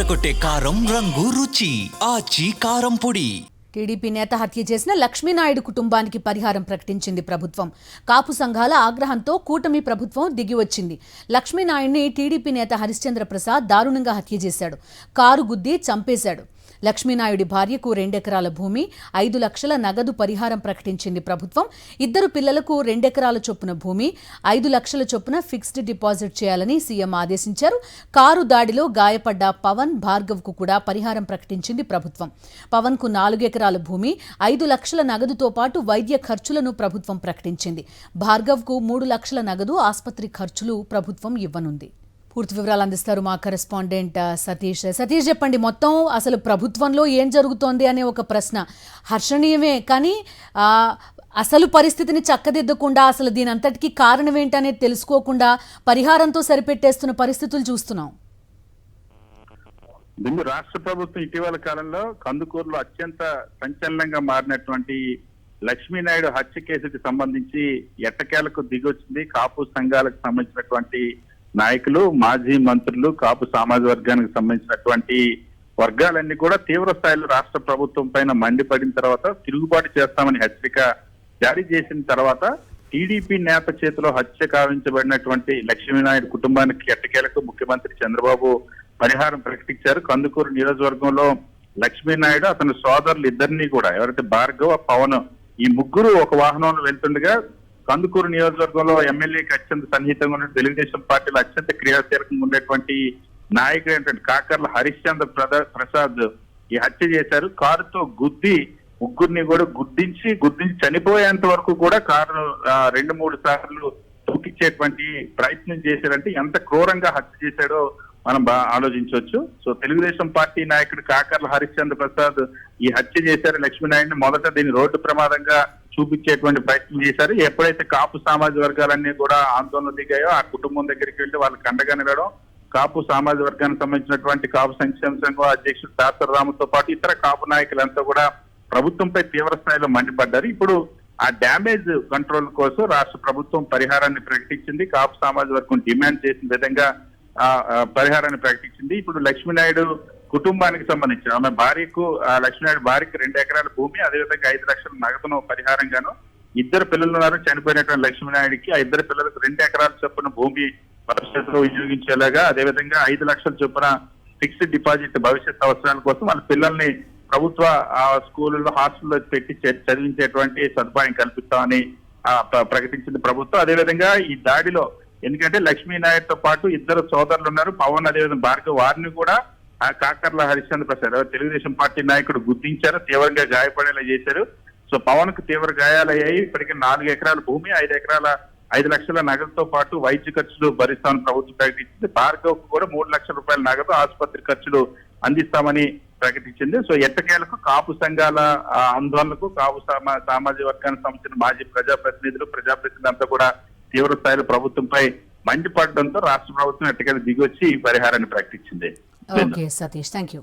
అదరగొట్టే కారం రంగు రుచి ఆచి కారం పొడి. టీడీపీ నేత హత్య చేసిన లక్ష్మీనాయుడు కుటుంబానికి పరిహారం ప్రకటించింది ప్రభుత్వం. కాపు సంఘాల ఆగ్రహంతో కూటమి ప్రభుత్వం దిగివచ్చింది. లక్ష్మీనాయుడిని టీడీపీ నేత హరిశ్చంద్ర ప్రసాద్ దారుణంగా హత్య చేశాడు. కారు గుద్ది చంపేశాడు. లక్ష్మీనాయుడి భార్యకు 2 ఎకరాల భూమి, 5 లక్షల నగదు పరిహారం ప్రకటించింది ప్రభుత్వం. 2 పిల్లలకు 2 ఎకరాల చొప్పున భూమి, 5 లక్షల చొప్పున ఫిక్స్డ్ డిపాజిట్ చేయాలని సీఎం ఆదేశించారు. కారు దాడిలో గాయపడ్డ పవన్, భార్గవ్కు కూడా పరిహారం ప్రకటించింది ప్రభుత్వం. పవన్కు 4 ఎకరాల భూమి, 5 లక్షల నగదుతో పాటు వైద్య ఖర్చులను ప్రభుత్వం ప్రకటించింది. భార్గవ్కు 3 లక్షల నగదు, ఆసుపత్రి ఖర్చులు ప్రభుత్వం ఇవ్వనుంది. పూర్తి వివరాలు అందిస్తారు మా కరెస్పాండెంట్ సతీష్. సతీష్, చెప్పండి, మొత్తం అసలు ప్రభుత్వంలో ఏం జరుగుతోంది అనే ఒక ప్రశ్న హర్షణీయమే, కానీ అసలు పరిస్థితిని చక్కదిద్దకుండా, అసలు దీని అంతటికీ కారణం ఏంటనేది తెలుసుకోకుండా పరిహారంతో సరిపెట్టేస్తున్న పరిస్థితులు చూస్తున్నాం. ముందు రాష్ట్ర ప్రభుత్వం ఇటీవల కాలంలో కందుకూరులో అత్యంత సంచలనంగా మారినటువంటి లక్ష్మీనాయుడు హత్య కేసుకి సంబంధించి ఎట్టకేలకు దిగొచ్చింది. కాపు సంఘాలకు సంబంధించినటువంటి నాయకులు, మాజీ మంత్రులు, కాపు సామాజిక వర్గానికి సంబంధించినటువంటి వర్గాలన్నీ కూడా తీవ్ర స్థాయిలో రాష్ట్ర ప్రభుత్వం పైన మండిపడిన తర్వాత తిరుగుబాటు చేస్తామని హెచ్చరిక జారీ చేసిన తర్వాత టీడీపీ నేత చేతిలో హత్య కావించబడినటువంటి లక్ష్మీనాయుడు కుటుంబానికి ఎట్టకేలకు ముఖ్యమంత్రి చంద్రబాబు పరిహారం ప్రకటించారు. కందుకూరు నియోజకవర్గంలో లక్ష్మీనాయుడు, అతని సోదరులు ఇద్దరిని కూడా, ఎవరైతే భార్గవ్, పవన్, ఈ ముగ్గురు ఒక వాహనంలో వెళ్తుండగా కందుకూరు నియోజకవర్గంలో ఎమ్మెల్యేకి అత్యంత సన్నిహితంగా ఉన్న తెలుగుదేశం పార్టీలో అత్యంత క్రియాశీలకంగా ఉండేటువంటి నాయకుడు ఏంటంటే కాకర్ల హరిశ్చంద్ర ప్రసాద్ ఈ హత్య చేశారు. కారుతో గుద్ది ముగ్గురిని కూడా గుద్దించి చనిపోయేంత వరకు కూడా కారు 2-3 సార్లు తొక్కిచ్చేటువంటి ప్రయత్నం చేశారంటే ఎంత క్రూరంగా హత్య చేశాడో మనం ఆలోచించవచ్చు. సో తెలుగుదేశం పార్టీ నాయకుడు కాకర్ల హరిశ్చంద్ర ప్రసాద్ ఈ హత్య చేశారు లక్ష్మీనాయుడిని. మొదట దీన్ని రోడ్డు ప్రమాదంగా చూపించేటువంటి ప్రయత్నం చేశారు. ఎప్పుడైతే కాపు సామాజిక వర్గాలన్నీ కూడా ఆందోళన దిగాయో ఆ కుటుంబం దగ్గరికి వెళ్లి వాళ్ళకి అండగా నిలవడం, కాపు సామాజిక వర్గానికి సంబంధించినటువంటి కాపు సంక్షేమ సంఘం అధ్యక్షుడు డాక్టర్ రాముతో పాటు ఇతర కాపు నాయకులంతా కూడా ప్రభుత్వంపై తీవ్ర స్థాయిలో మండిపడ్డారు. ఇప్పుడు ఆ డ్యామేజ్ కంట్రోల్ కోసం రాష్ట్ర ప్రభుత్వం పరిహారాన్ని ప్రకటించింది. కాపు సామాజిక వర్గం డిమాండ్ చేసిన విధంగా పరిహారాన్ని ప్రకటించింది. ఇప్పుడు లక్ష్మీనాయుడు కుటుంబానికి సంబంధించి ఆమె భార్యకు, లక్ష్మీనాయుడు భార్యకు 2 ఎకరాల భూమి, అదేవిధంగా 5 లక్షల నగదును పరిహారంగాను, 2 పిల్లలు ఉన్నారు చనిపోయినటువంటి లక్ష్మీనాయుడికి. ఆ 2 పిల్లలకు 2 ఎకరాల చొప్పున భూమి భవిష్యత్తులో వినియోగించేలాగా, అదేవిధంగా 5 లక్షల చొప్పున ఫిక్స్డ్ డిపాజిట్ భవిష్యత్ అవసరాల కోసం వాళ్ళ పిల్లల్ని ప్రభుత్వ స్కూళ్ళలో, హాస్టల్లో పెట్టి చదివించేటువంటి సదుపాయం కల్పిస్తామని ప్రకటించింది ప్రభుత్వం. అదేవిధంగా ఈ దాడిలో, ఎందుకంటే లక్ష్మీనాయుడుతో పాటు 2 సోదరులు ఉన్నారు, పవన్ అదేవిధంగా భార్గవ్, వారిని కూడా కాకర్ల హరిశ్చంద్ర ప్రసాద్ తెలుగుదేశం పార్టీ నాయకుడు గుర్తించారు, తీవ్రంగా గాయపడేలా చేశారు. సో పవన్ కు తీవ్ర గాయాలయ్యాయి. ఇప్పటికే 4 ఎకరాల భూమి, 5 లక్షల నగదుతో పాటు వైద్య ఖర్చులు భరిస్తామని ప్రభుత్వం ప్రకటించింది. భార్గవ్ కు కూడా 3 లక్షల రూపాయల నగదు, ఆసుపత్రి ఖర్చులు అందిస్తామని ప్రకటించింది. సో ఎట్టకేలకు కాపు సంఘాల ఆందోళనకు, కాపు సామాజిక వర్గానికి సంబంధించిన మాజీ ప్రజాప్రతినిధులంతా కూడా తీవ్ర స్థాయిలో ప్రభుత్వంపై మండిపడడంతో రాష్ట్ర ప్రభుత్వం ఎట్టకేలకు దిగొచ్చి ఈ పరిహారాన్ని ప్రకటించింది. Okay Satish, thank you.